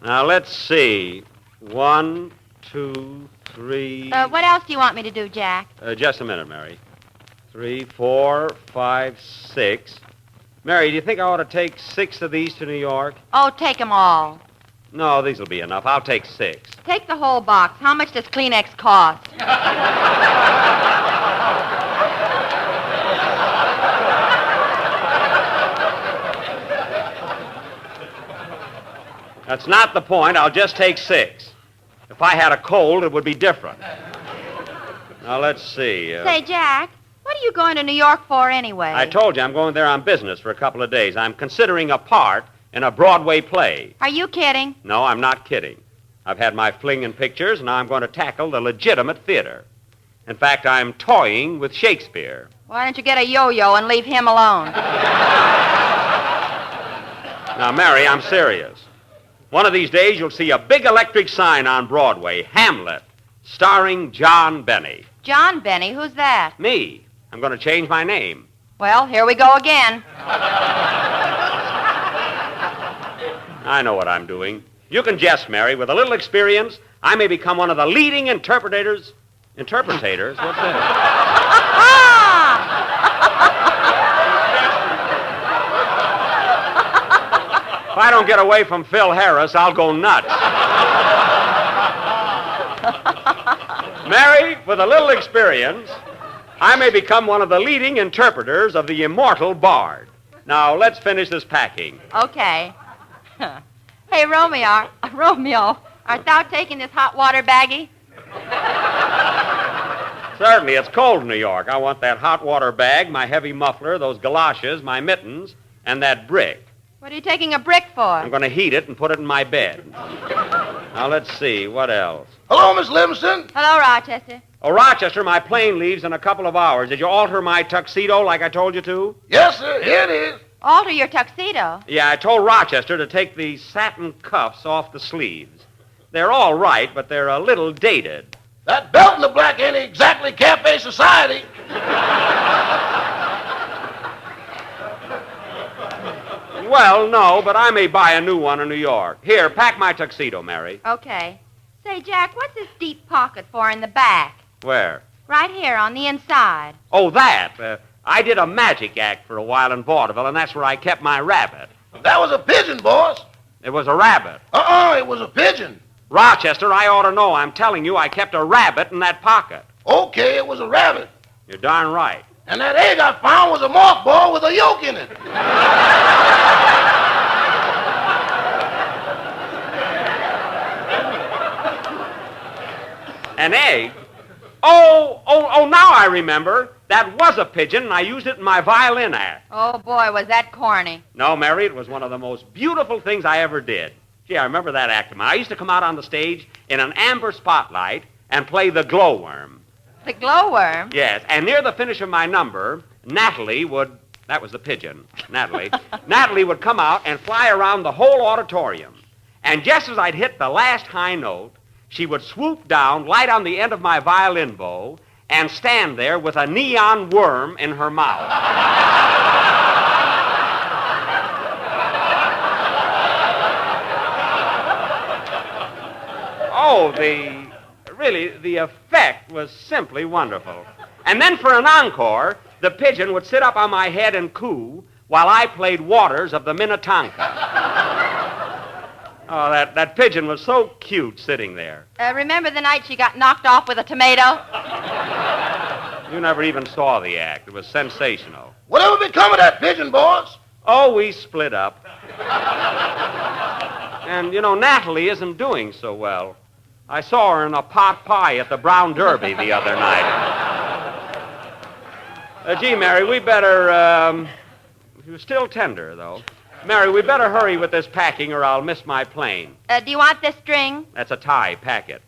Now, let's see. 1, 2, 3... What else do you want me to do, Jack? Just a minute, Mary. 3, 4, 5, 6. Mary, do you think I ought to take 6 of these to New York? Oh, take them all. No, these will be enough. I'll take 6. Take the whole box. How much does Kleenex cost? That's not the point. I'll just take 6. If I had a cold, it would be different. Now, let's see. Say, Jack, what are you going to New York for anyway? I told you I'm going there on business for a couple of days. I'm considering a part in a Broadway play. Are you kidding? No, I'm not kidding. I've had my fling in pictures, and now I'm going to tackle the legitimate theater. In fact, I'm toying with Shakespeare. Why don't you get a yo-yo and leave him alone? Now, Mary, I'm serious. One of these days, you'll see a big electric sign on Broadway, Hamlet, starring John Benny. John Benny? Who's that? Me. I'm going to change my name. Well, here we go again. I know what I'm doing. You can jest, Mary. With a little experience, I may become one of the leading interpretators? What's that? If I don't get away from Phil Harris, I'll go nuts. Mary, with a little experience, I may become one of the leading interpreters of the immortal Bard. Now, let's finish this packing. Okay. Hey, Romeo, art thou taking this hot water baggie? Certainly, it's cold in New York. I want that hot water bag, my heavy muffler, those galoshes, my mittens, and that brick. What are you taking a brick for? I'm going to heat it and put it in my bed. Now, let's see. What else? Hello, Miss Livingston. Hello, Rochester. Oh, Rochester, my plane leaves in a couple of hours. Did you alter my tuxedo like I told you to? Yes, sir. Here it is. Alter your tuxedo? Yeah, I told Rochester to take the satin cuffs off the sleeves. They're all right, but they're a little dated. That belt in the black ain't exactly Cafe Society. Well, no, but I may buy a new one in New York. Here, pack my tuxedo, Mary. Okay. Say, Jack, what's this deep pocket for in the back? Where? Right here on the inside. Oh, that. I did a magic act for a while in vaudeville, and that's where I kept my rabbit. That was a pigeon, boss. It was a rabbit. It was a pigeon. Rochester, I ought to know. I'm telling you, I kept a rabbit in that pocket. Okay, it was a rabbit. You're darn right. And that egg I found was a mothball with a yolk in it. An egg? Oh, now I remember. That was a pigeon, and I used it in my violin act. Oh, boy, was that corny. No, Mary, it was one of the most beautiful things I ever did. Gee, I remember that act of mine. I used to come out on the stage in an amber spotlight and play the glowworm. The glowworm? Yes, and near the finish of my number, Natalie would... That was the pigeon, Natalie. Natalie would come out and fly around the whole auditorium. And just as I'd hit the last high note, she would swoop down, light on the end of my violin bow, and stand there with a neon worm in her mouth. Oh, the effect was simply wonderful. And then for an encore, the pigeon would sit up on my head and coo while I played Waters of the Minnetonka. Oh, that pigeon was so cute sitting there. Remember the night she got knocked off with a tomato? You never even saw the act. It was sensational. Whatever become of that pigeon, boss? Oh, we split up. And, Natalie isn't doing so well. I saw her in a pot pie at the Brown Derby the other night. Gee, Mary, we better, she was still tender, though. Mary, we better hurry with this packing or I'll miss my plane. Do you want this string? That's a tie. Pack it.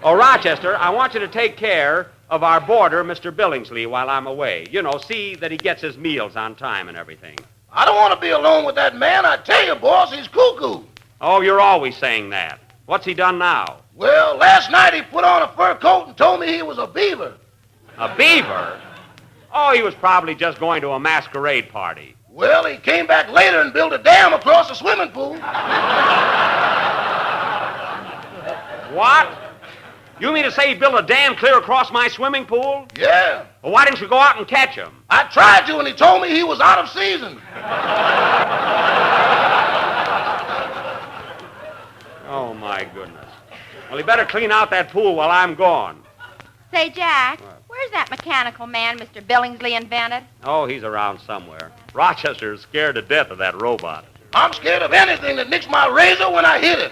Oh, Rochester, I want you to take care of our boarder, Mr. Billingsley, while I'm away. See that he gets his meals on time and everything. I don't want to be alone with that man. I tell you, boss, he's cuckoo. Oh, you're always saying that. What's he done now? Well, last night he put on a fur coat and told me he was a beaver. A beaver? Oh, he was probably just going to a masquerade party. Well, he came back later and built a dam across the swimming pool. What? You mean to say he built a dam clear across my swimming pool? Yeah. Well, why didn't you go out and catch him? I tried to, and he told me he was out of season. Oh, my goodness. Well, he better clean out that pool while I'm gone. Say, Jack, What? where's that mechanical man Mr. Billingsley invented? Oh, he's around somewhere. Rochester is scared to death of that robot. I'm scared of anything that nicks my razor when I hit it.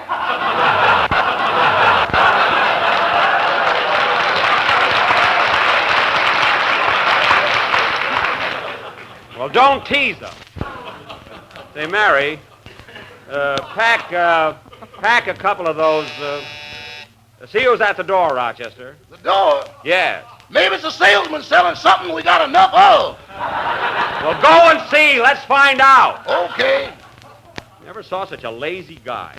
Well, don't tease him. Say, Mary, pack a couple of those. See who's at the door, Rochester. The door? Yes. Maybe it's a salesman selling something we got enough of. Well, go and see. Let's find out. Okay. Never saw such a lazy guy.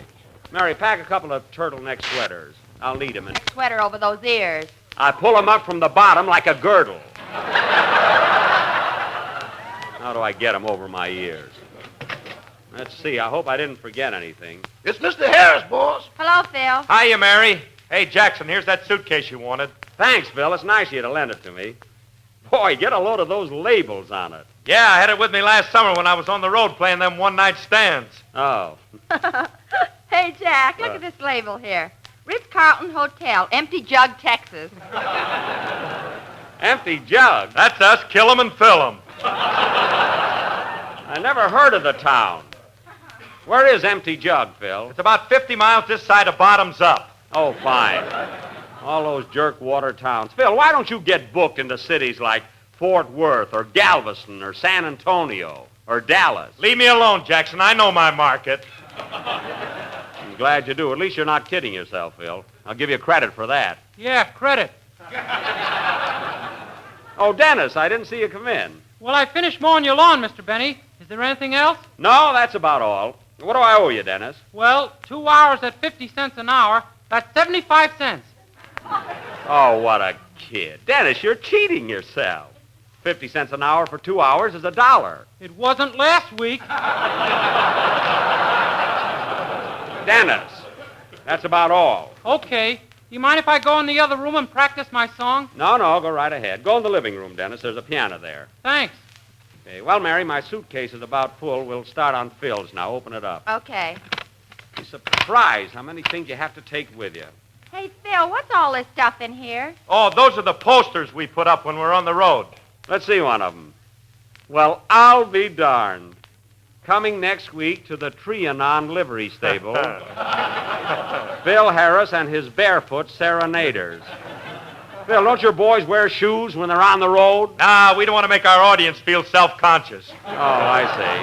Mary, pack a couple of turtleneck sweaters. I'll need them. And Sweater over those ears. I pull them up from the bottom like a girdle. How do I get them over my ears? Let's see. I hope I didn't forget anything. It's Mr. Harris, boss. Hello, Phil. Hiya, Mary. Hey, Jackson, here's that suitcase you wanted. Thanks, Phil. It's nice of you to lend it to me. Boy, get a load of those labels on it. Yeah, I had it with me last summer when I was on the road playing them one-night stands. Oh. Hey, Jack, look at this label here. Ritz-Carlton Hotel, Empty Jug, Texas. Empty jug. That's us. Kill 'em and fill 'em. I never heard of the town. Where is Empty Jug, Phil? It's about 50 miles this side of Bottoms Up. Oh, fine. All those jerkwater towns. Phil, why don't you get booked into cities like Fort Worth or Galveston or San Antonio or Dallas? Leave me alone, Jackson. I know my market. I'm glad you do. At least you're not kidding yourself, Phil. I'll give you credit for that. Yeah, credit. Oh, Dennis, I didn't see you come in. Well, I finished mowing your lawn, Mr. Benny. Is there anything else? No, that's about all. What do I owe you, Dennis? Well, 2 hours at 50 cents an hour. That's 75 cents. Oh, what a kid. Dennis, you're cheating yourself. 50 cents an hour for 2 hours is $1. It wasn't last week. Dennis, that's about all. Okay. You mind if I go in the other room and practice my song? No, go right ahead. Go in the living room, Dennis. There's a piano there. Thanks. Okay. Well, Mary, my suitcase is about full. We'll start on Phil's now. Open it up. Okay. Be surprised how many things you have to take with you. Hey, Phil, what's all this stuff in here? Oh, those are the posters we put up when we're on the road. Let's see one of them. Well, I'll be darned. Coming next week to the Trianon livery stable, Phil Harris and his barefoot serenaders. Phil, don't your boys wear shoes when they're on the road? Nah, we don't want to make our audience feel self-conscious. Oh, I see.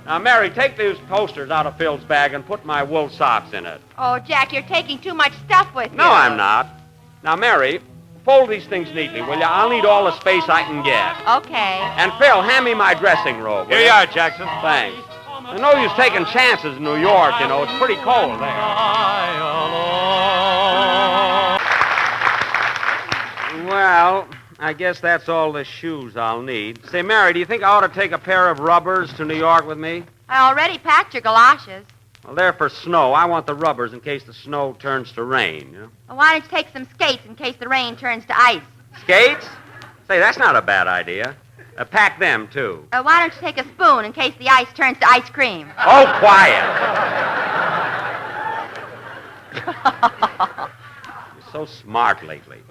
Now, Mary, take these posters out of Phil's bag and put my wool socks in it. Oh, Jack, you're taking too much stuff with you. No, I'm not. Now, Mary, fold these things neatly, will you? I'll need all the space I can get. Okay. And, Phil, hand me my dressing robe. Here you are, Jackson. Thanks. I know you're taking chances in New York, you know. It's pretty cold there. Well, I guess that's all the shoes I'll need. Say, Mary, do you think I ought to take a pair of rubbers to New York with me? I already packed your galoshes. Well, they're for snow. I want the rubbers in case the snow turns to rain, you know? Well, why don't you take some skates in case the rain turns to ice? Skates? Say, that's not a bad idea. Pack them, too. Why don't you take a spoon in case the ice turns to ice cream? Oh, quiet. You're so smart lately.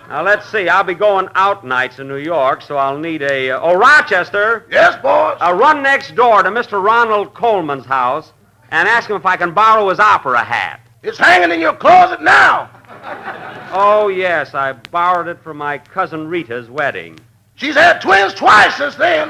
Now, let's see. I'll be going out nights in New York, so I'll need a... Rochester. Yes, boss? I'll run next door to Mr. Ronald Coleman's house and ask him if I can borrow his opera hat. It's hanging in your closet now. Oh, yes. I borrowed it for my cousin Rita's wedding. She's had twins twice since then.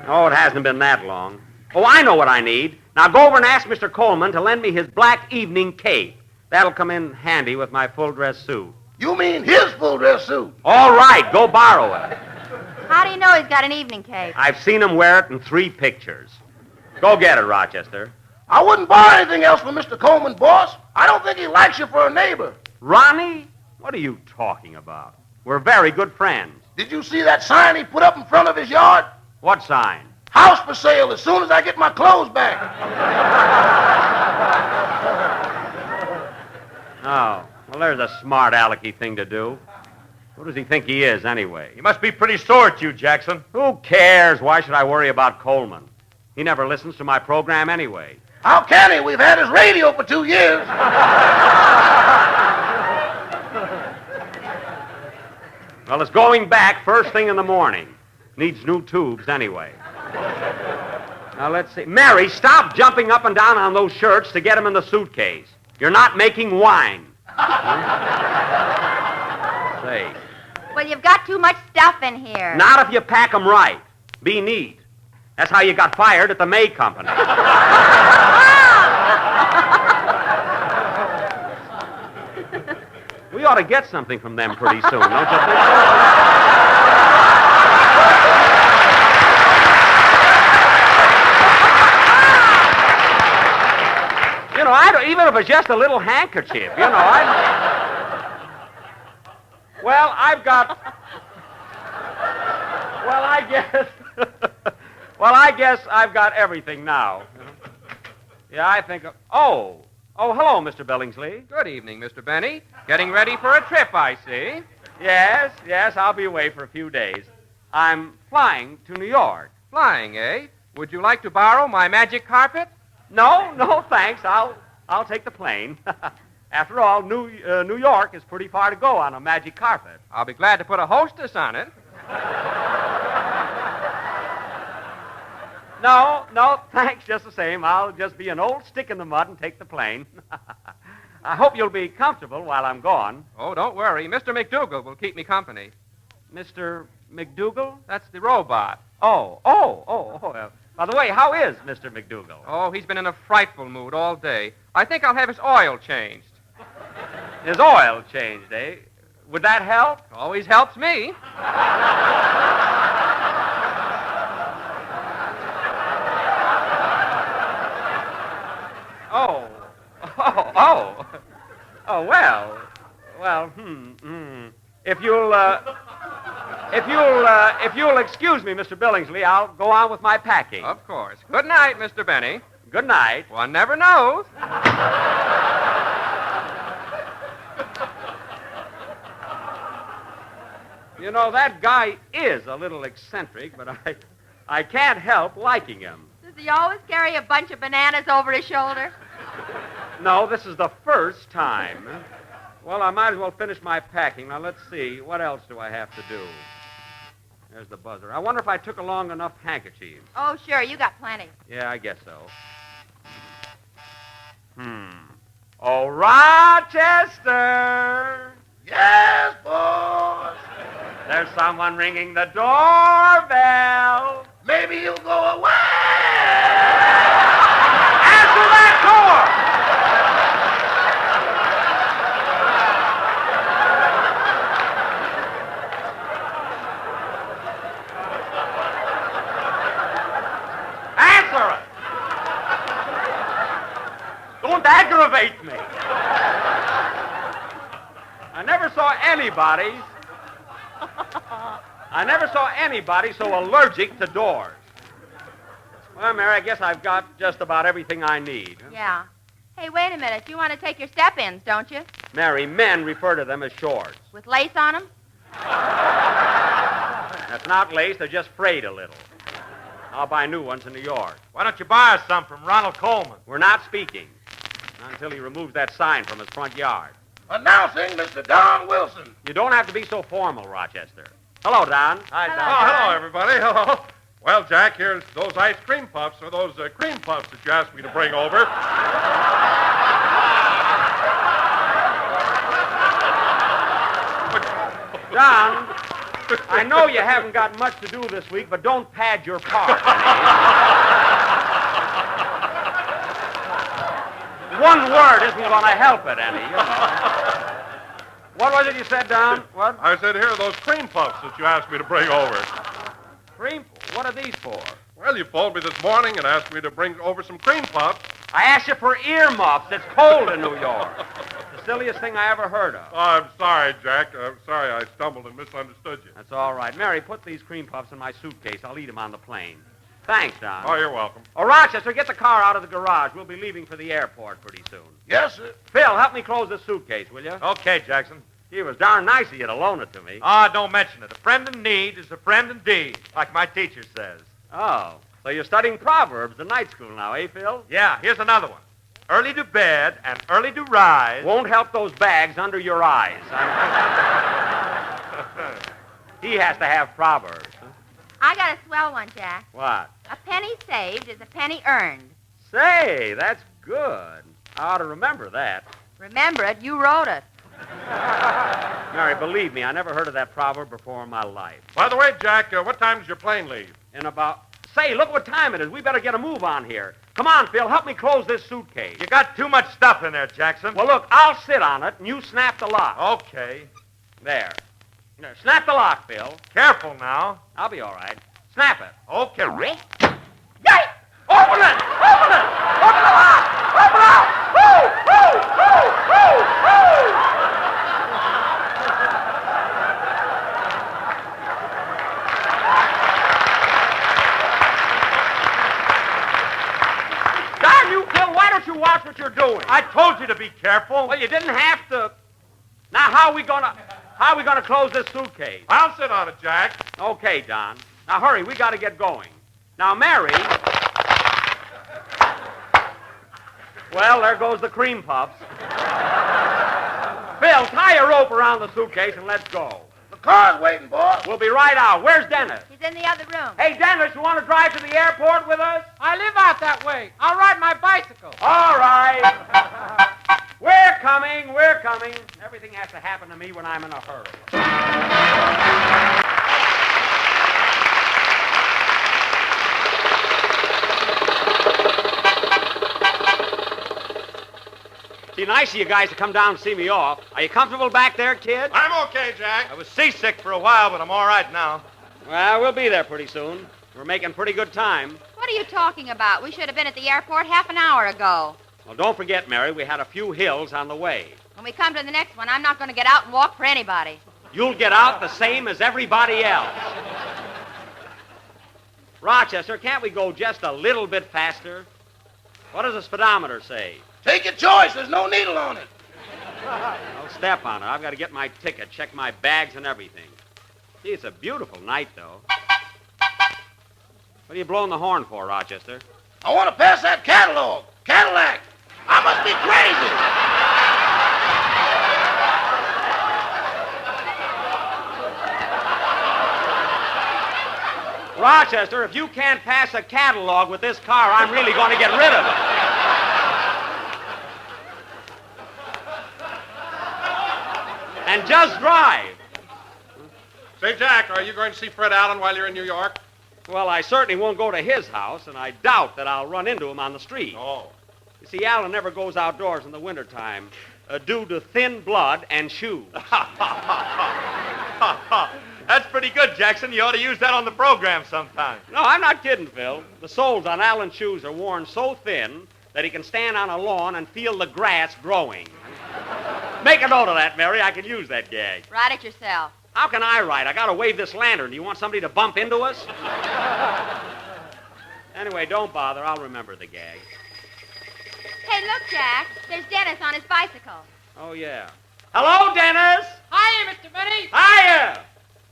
Oh, it hasn't been that long. Oh, I know what I need. Now go over and ask Mr. Coleman to lend me his black evening cape. That'll come in handy with my full dress suit. You mean his full dress suit? All right, go borrow it. How do you know he's got an evening cape? I've seen him wear it in 3 pictures. Go get it, Rochester. I wouldn't borrow anything else from Mr. Coleman, boss. I don't think he likes you for a neighbor. Ronnie? What are you talking about? We're very good friends. Did you see that sign he put up in front of his yard? What sign? House for sale as soon as I get my clothes back. Oh, well, there's a smart alecky thing to do. Who does he think he is, anyway? He must be pretty sore at you, Jackson. Who cares? Why should I worry about Coleman? He never listens to my program anyway. How can he? We've had his radio for 2 years. Well, it's going back first thing in the morning. Needs new tubes anyway. Now, let's see. Mary, stop jumping up and down on those shirts to get them in the suitcase. You're not making wine. Say. Well, you've got too much stuff in here. Not if you pack them right. Be neat. That's how you got fired at the May Company. We ought to get something from them pretty soon, don't you think so? You know, even if it's just a little handkerchief, you know, Well, I've got... Well, I guess... Well, I guess I've got everything now. Yeah, I think... Oh, hello, Mr. Billingsley. Good evening, Mr. Benny. Getting ready for a trip, I see. Yes, I'll be away for a few days. I'm flying to New York. Flying, eh? Would you like to borrow my magic carpet? No, thanks. I'll take the plane. After all, New York is pretty far to go on a magic carpet. I'll be glad to put a hostess on it. No, thanks just the same. I'll just be an old stick in the mud and take the plane. I hope you'll be comfortable while I'm gone. Oh, don't worry. Mr. McDougal will keep me company. Mr. McDougal? That's the robot. Oh. By the way, how is Mr. McDougal? Oh, he's been in a frightful mood all day. I think I'll have his oil changed. His oil changed, eh? Would that help? Always helps me. Well, If you'll excuse me, Mr. Billingsley, I'll go on with my packing. Of course. Good night, Mr. Benny. Good night. One never knows. You know, that guy is a little eccentric, but I can't help liking him. Does he always carry a bunch of bananas over his shoulder? No, this is the first time. Well, I might as well finish my packing. Now, let's see. What else do I have to do? There's the buzzer. I wonder if I took along enough handkerchiefs. Oh, sure. You got plenty. Yeah, I guess so. Oh, Rochester! Yes, boss. There's someone ringing the doorbell. Maybe he'll go away. Answer that door! Answer it! Don't aggravate me. I never saw anybody so allergic to doors. Well, Mary, I guess I've got just about everything I need. Yeah. Hey, wait a minute. You want to take your step-ins, don't you? Mary, men refer to them as shorts. With lace on them? That's not lace, they're just frayed a little. I'll buy new ones in New York. Why don't you buy us some from Ronald Coleman? We're not speaking. Not until he removes that sign from his front yard. Announcing Mr. Don Wilson. You don't have to be so formal, Rochester. Hello, Don. Hi, Hello, Don. Don. Hello, everybody. Hello. Well, Jack, here's those ice cream puffs, or those cream puffs that you asked me to bring over. Don, I know you haven't got much to do this week, but don't pad your part. One word isn't going to help it any, you know. What was it you said, Don? What? I said, here are those cream puffs that you asked me to bring over. Cream? What are these for? Well, you phoned me this morning and asked me to bring over some cream puffs. I asked you for earmuffs. It's cold in New York. The silliest thing I ever heard of. Oh, I'm sorry, Jack. I'm sorry I stumbled and misunderstood you. That's all right. Mary, put these cream puffs in my suitcase. I'll eat them on the plane. Thanks, Don. Oh, you're welcome. Oh, Rochester, get the car out of the garage. We'll be leaving for the airport pretty soon. Yes, sir. Phil, help me close this suitcase, will you? Okay, Jackson. It was darn nice of you to loan it to me. Ah, don't mention it. A friend in need is a friend indeed, like my teacher says. Oh, so you're studying Proverbs in night school now, eh, Phil? Yeah, here's another one. Early to bed and early to rise. Won't help those bags under your eyes. He has to have Proverbs. Huh? I got a swell one, Jack. What? A penny saved is a penny earned. Say, that's good. I ought to remember that. Remember it, you wrote it. Mary, believe me, I never heard of that proverb before in my life. By the way, Jack, what time does your plane leave? In about... Say, look what time it is. We better get a move on here. Come on, Phil, help me close this suitcase. You got too much stuff in there, Jackson. Well, look, I'll sit on it, and you snap the lock. Okay. There. There, snap the lock, Phil. Careful now. I'll be all right. Snap it. Okay. Yay! Open it! Open it! Open the lock! Open it up! Woo! Woo! Woo! Woo! Woo! Darn you, Phil, why don't you watch what you're doing? I told you to be careful. Well, you didn't have to. Now, how are we gonna close this suitcase? I'll sit on it, Jack. Okay, Don. Now, hurry, we gotta get going. Now, Mary... Well, there goes the cream puffs. Phil, tie a rope around the suitcase and let's go. The car's waiting, boss. We'll be right out. Where's Dennis? He's in the other room. Hey, Dennis, you want to drive to the airport with us? I live out that way. I'll ride my bicycle. All right. We're coming. We're coming. Everything has to happen to me when I'm in a hurry. See, nice of you guys to come down and see me off. Are you comfortable back there, kid? I'm okay, Jack. I was seasick for a while, but I'm all right now. Well, we'll be there pretty soon. We're making pretty good time. What are you talking about? We should have been at the airport half an hour ago. Well, don't forget, Mary, we had a few hills on the way. When we come to the next one, I'm not going to get out and walk for anybody. You'll get out the same as everybody else. Rochester, can't we go just a little bit faster? What does the speedometer say? Take your choice. There's no needle on it. Don't step on it. I've got to get my ticket, check my bags and everything. Gee, it's a beautiful night, though. What are you blowing the horn for, Rochester? I want to pass that catalog. Cadillac. I must be crazy. Rochester, if you can't pass a catalog with this car, I'm really going to get rid of it. And just drive. Say, Jack, are you going to see Fred Allen while you're in New York? Well, I certainly won't go to his house, and I doubt that I'll run into him on the street. Oh. You see, Allen never goes outdoors in the wintertime due to thin blood and shoes. That's pretty good, Jackson. You ought to use that on the program sometime. No, I'm not kidding, Phil. The soles on Allen's shoes are worn so thin that he can stand on a lawn and feel the grass growing. Make a note of that, Mary. I can use that gag. Write it yourself. How can I write? I gotta wave this lantern. Do you want somebody to bump into us? Anyway, don't bother. I'll remember the gag. Hey, look, Jack. There's Dennis on his bicycle. Oh, yeah. Hello, Dennis! Hiya, Mr. Benny. Hiya!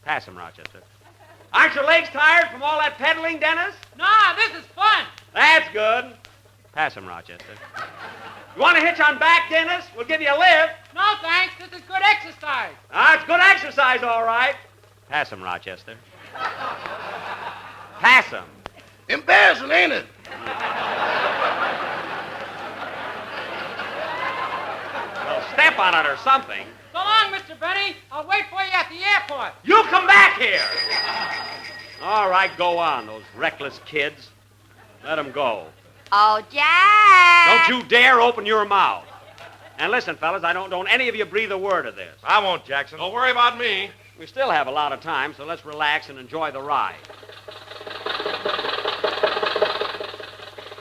Pass him, Rochester. Aren't your legs tired from all that pedaling, Dennis? Nah, this is fun. That's good. Pass him, Rochester. You want to hitch on back, Dennis? We'll give you a lift. No, thanks. This is good exercise. It's good exercise, all right. Pass him, Rochester. Pass him. Embarrassing, ain't it? Well, step on it or something. So long, Mr. Benny. I'll wait for you at the airport. You come back here. All right, go on, those reckless kids. Let them go. Oh, Jack! Don't you dare open your mouth. And listen, fellas, I don't any of you breathe a word of this. I won't, Jackson. Don't worry about me. We still have a lot of time, so let's relax and enjoy the ride.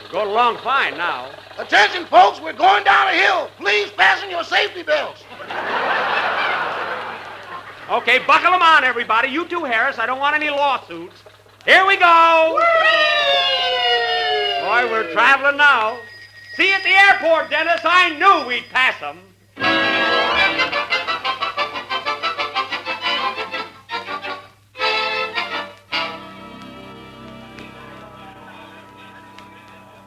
We're going along fine now. Attention, folks. We're going down a hill. Please fasten your safety belts. Okay, buckle them on, everybody. You too, Harris. I don't want any lawsuits. Here we go. Whee! boy, we're traveling now. See you at the airport, Dennis. I knew we'd pass them.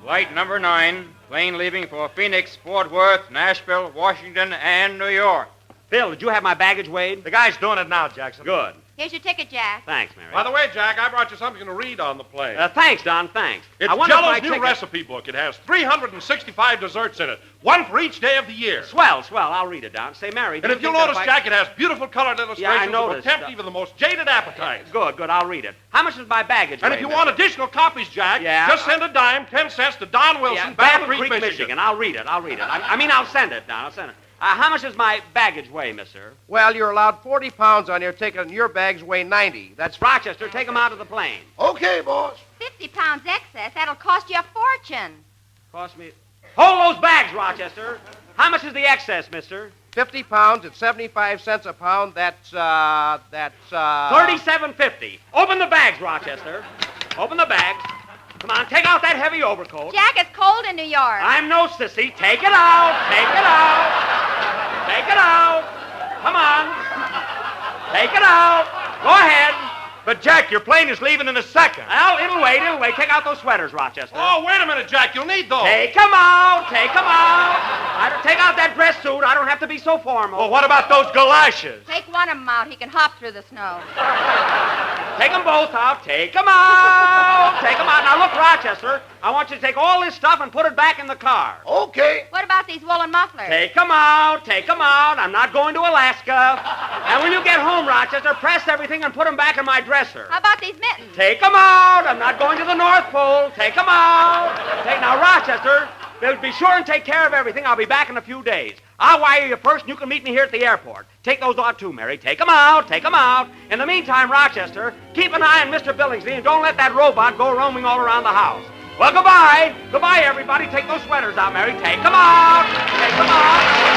Flight number 9, plane leaving for Phoenix, Fort Worth, Nashville, Washington, and New York. Phil, did you have my baggage weighed? The guy's doing it now, Jackson. Good. Here's your ticket, Jack. Thanks, Mary. By the way, Jack, I brought you something to read on the plane. Thanks, Don, thanks. It's I wonder if Jello's my new ticket- recipe book. It has 365 desserts in it, one for each day of the year. Swell. I'll read it, Don. Say, Mary. And if you'll notice, Jack, it has beautiful colored illustrations that will noticed. tempt even the most jaded appetites. Good. I'll read it. How much is my baggage And weigh, if you mister? want additional copies, Jack, Yeah. just send a dime, 10 cents to Don Wilson, Battle Battle Creek, Michigan. I'll read it. I mean, I'll send it, Don. I'll send it. How much does my baggage weigh, mister? Well, you're allowed 40 pounds on your ticket, and your bags weigh 90. That's Rochester. Take them out of the plane. Okay, boss. 50 pounds excess. That'll cost you a fortune. Cost me... Hold those bags, Rochester. How much is the excess, mister? 50 pounds at 75 cents a pound. That's $37.50. Open the bags, Rochester. Open the bags. Come on, take out that heavy overcoat. Jack, it's cold in New York. I'm no sissy. Take it out. Take it out. Take it out. Come on. Take it out. Go ahead. But, Jack, your plane is leaving in a second. Well, it'll wait. Take out those sweaters, Rochester. Oh, wait a minute, Jack. You'll need those. Take them out. Take out that dress suit. I don't have to be so formal. Well, what about those galoshes? Take one of them out. He can hop through the snow. Take them both out. Take them out. Take them out. Now, look, Rochester, I want you to take all this stuff and put it back in the car. Okay. What about these woolen mufflers? Take them out. Take them out. I'm not going to Alaska. And when you get home, Rochester, press everything and put them back in my dresser. How about these mittens? Take them out. I'm not going to the North Pole. Take them out. Now, Rochester, be sure and take care of everything. I'll be back in a few days. I'll wire you first, and you can meet me here at the airport. Take those out, too, Mary. Take them out. Take them out. In the meantime, Rochester, keep an eye on Mr. Billingsley, and don't let that robot go roaming all around the house. Well, goodbye. Goodbye, everybody. Take those sweaters out, Mary. Take them out. Take them out.